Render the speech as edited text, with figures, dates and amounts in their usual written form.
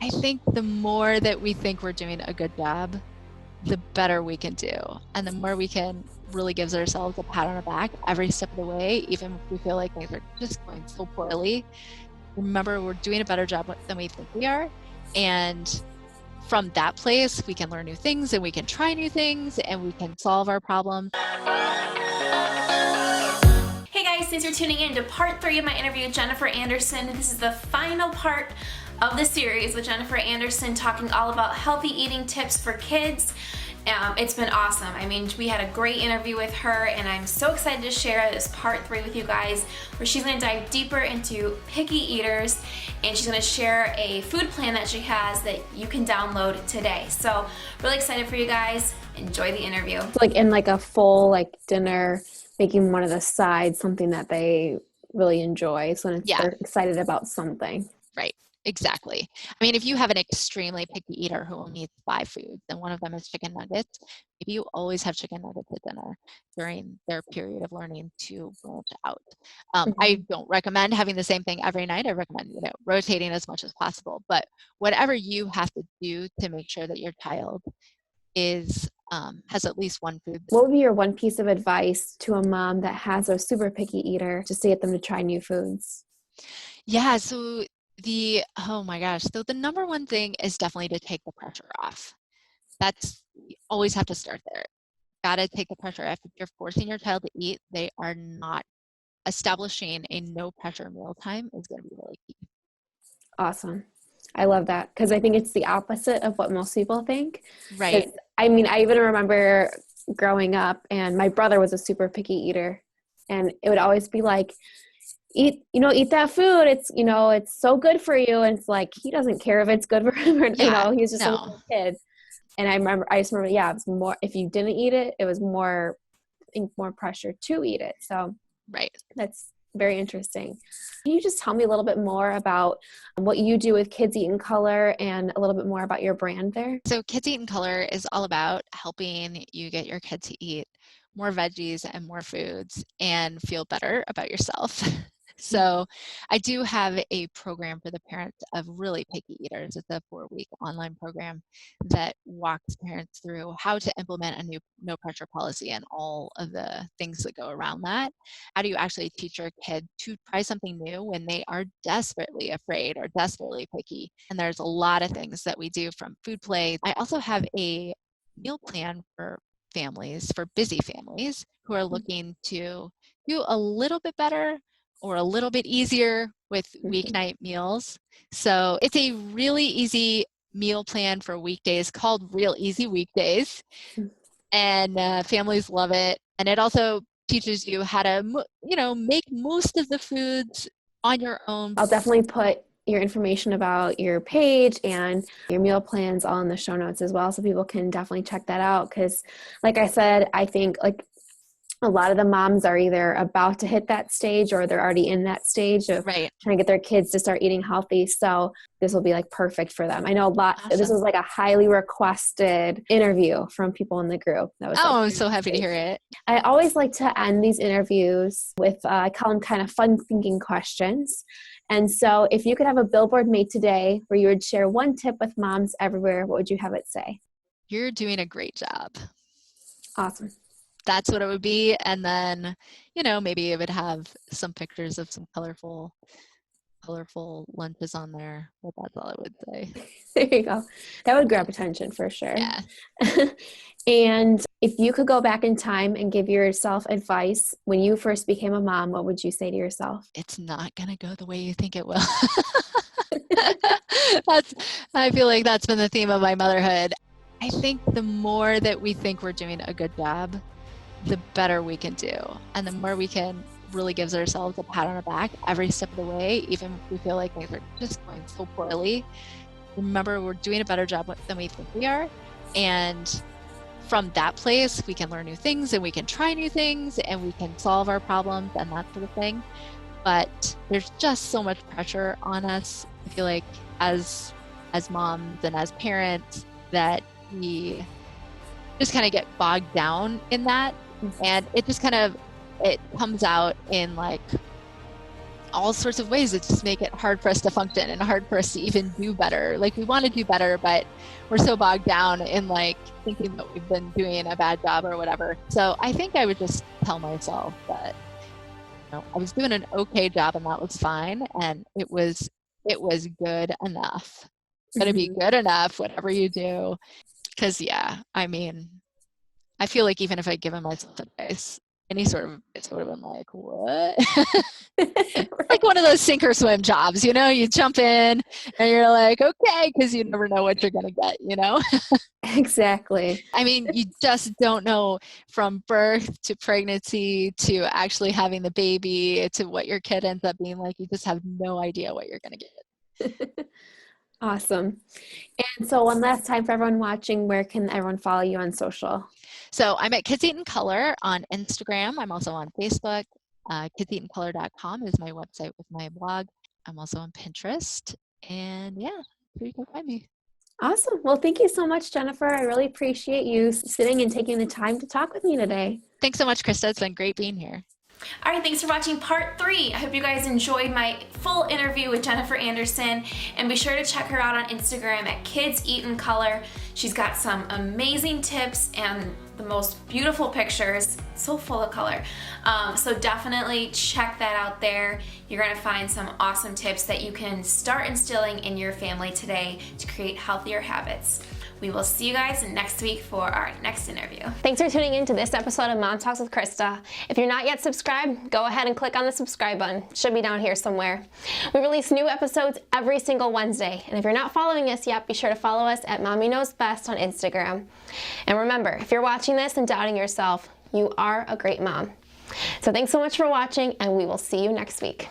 I think the more that we think we're doing a good job, the better we can do. And the more we can really give ourselves a pat on the back every step of the way, even if we feel like things are just going so poorly. Remember, we're doing a better job than we think we are. And from that place, we can learn new things and we can try new things and we can solve our problems. Hey guys, thanks for tuning in to part 3 of my interview with Jennifer Anderson. This is the final part of the series with Jennifer Anderson, talking all about healthy eating tips for kids. It's been awesome. I mean, we had a great interview with her, and I'm so excited to share this part 3 with you guys, where she's going to dive deeper into picky eaters, and she's going to share a food plan that she has that you can download today. So really excited for you guys. Enjoy the interview. Like in like a full like dinner, making one of the sides something that they really enjoy. So when they're excited about something. Right. Exactly. I mean, if you have an extremely picky eater who only eats 5 foods and one of them is chicken nuggets, maybe you always have chicken nuggets at dinner during their period of learning to branch out. I don't recommend having the same thing every night. I recommend, rotating as much as possible. But whatever you have to do to make sure that your child is has at least one food. What would be your one piece of advice to a mom that has a super picky eater just to get them to try new foods? Yeah, so the number one thing is definitely to take the pressure off. You always have to start there. Gotta take the pressure off. If you're forcing your child to eat, they are not. Establishing a no pressure mealtime is going to be really key. Awesome. I love that, because I think it's the opposite of what most people think. Right. I mean, I even remember growing up, and my brother was a super picky eater, and it would always be like, eat that food. It's, it's so good for you. And it's like, he doesn't care if it's good for him or, he's just a little kid. And I just remember, it was more, if you didn't eat it, it was more, I think, more pressure to eat it. So right. That's very interesting. Can you just tell me a little bit more about what you do with Kids Eat in Color and a little bit more about your brand there? So Kids Eat in Color is all about helping you get your kid to eat more veggies and more foods and feel better about yourself. So I do have a program for the parents of really picky eaters. It's a 4-week online program that walks parents through how to implement a new no pressure policy and all of the things that go around that. How do you actually teach your kid to try something new when they are desperately afraid or desperately picky? And there's a lot of things that we do, from food play. I also have a meal plan for families, for busy families who are looking to do a little bit better or a little bit easier with weeknight meals. So it's a really easy meal plan for weekdays called Real Easy Weekdays. And families love it. And it also teaches you how to, make most of the foods on your own. I'll definitely put your information about your page and your meal plans all in the show notes as well, so people can definitely check that out. Because like I said, I think a lot of the moms are either about to hit that stage or they're already in that stage of trying to get their kids to start eating healthy. So this will be perfect for them. I know this was a highly requested interview from people in the group. I'm so happy to hear it. I always like to end these interviews with, I call them kind of fun thinking questions. And so if you could have a billboard made today where you would share one tip with moms everywhere, what would you have it say? You're doing a great job. Awesome. That's what it would be. And then, maybe it would have some pictures of some colorful lunches on there. But that's all I would say. There you go. That would grab attention for sure. Yeah. And if you could go back in time and give yourself advice when you first became a mom, what would you say to yourself? It's not going to go the way you think it will. I feel like that's been the theme of my motherhood. I think the more that we think we're doing a good job, the better we can do. And the more we can really give ourselves a pat on the back every step of the way, even if we feel like things are just going so poorly. Remember, we're doing a better job than we think we are. And from that place, we can learn new things and we can try new things and we can solve our problems and that sort of thing. But there's just so much pressure on us, I feel like, as moms and as parents, that we just kind of get bogged down in that. And it just it comes out in all sorts of ways that just make it hard for us to function and hard for us to even do better. Like, we want to do better, but we're so bogged down in like thinking that we've been doing a bad job or whatever. So I think I would just tell myself that, you know, I was doing an okay job and that was fine, and it was good enough. It's gonna be good enough, whatever you do. Because yeah, I mean, I feel like even if I'd given myself advice, any sort of advice would have been like, what? Like one of those sink or swim jobs, you know, you jump in and you're like, okay, because you never know what you're going to get, you know? Exactly. I mean, you just don't know from birth to pregnancy to actually having the baby to what your kid ends up being like. You just have no idea what you're going to get. Awesome. And so one last time for everyone watching, where can everyone follow you on social? So I'm at Kids Eat in Color on Instagram. I'm also on Facebook. KidsEatInColor.com is my website with my blog. I'm also on Pinterest. And yeah, so you can find me. Awesome. Well, thank you so much, Jennifer. I really appreciate you sitting and taking the time to talk with me today. Thanks so much, Christa. It's been great being here. All right, thanks for watching part 3. I hope you guys enjoyed my full interview with Jennifer Anderson, and be sure to check her out on Instagram at Kids Eat in Color. She's got some amazing tips and the most beautiful pictures, so full of color. So definitely check that out there. You're gonna find some awesome tips that you can start instilling in your family today to create healthier habits. We will see you guys next week for our next interview. Thanks for tuning in to this episode of Mom Talks with Christa. If you're not yet subscribed, go ahead and click on the subscribe button. It should be down here somewhere. We release new episodes every single Wednesday. And if you're not following us yet, be sure to follow us at Mommy Knows Best on Instagram. And remember, if you're watching this and doubting yourself, you are a great mom. So thanks so much for watching, and we will see you next week.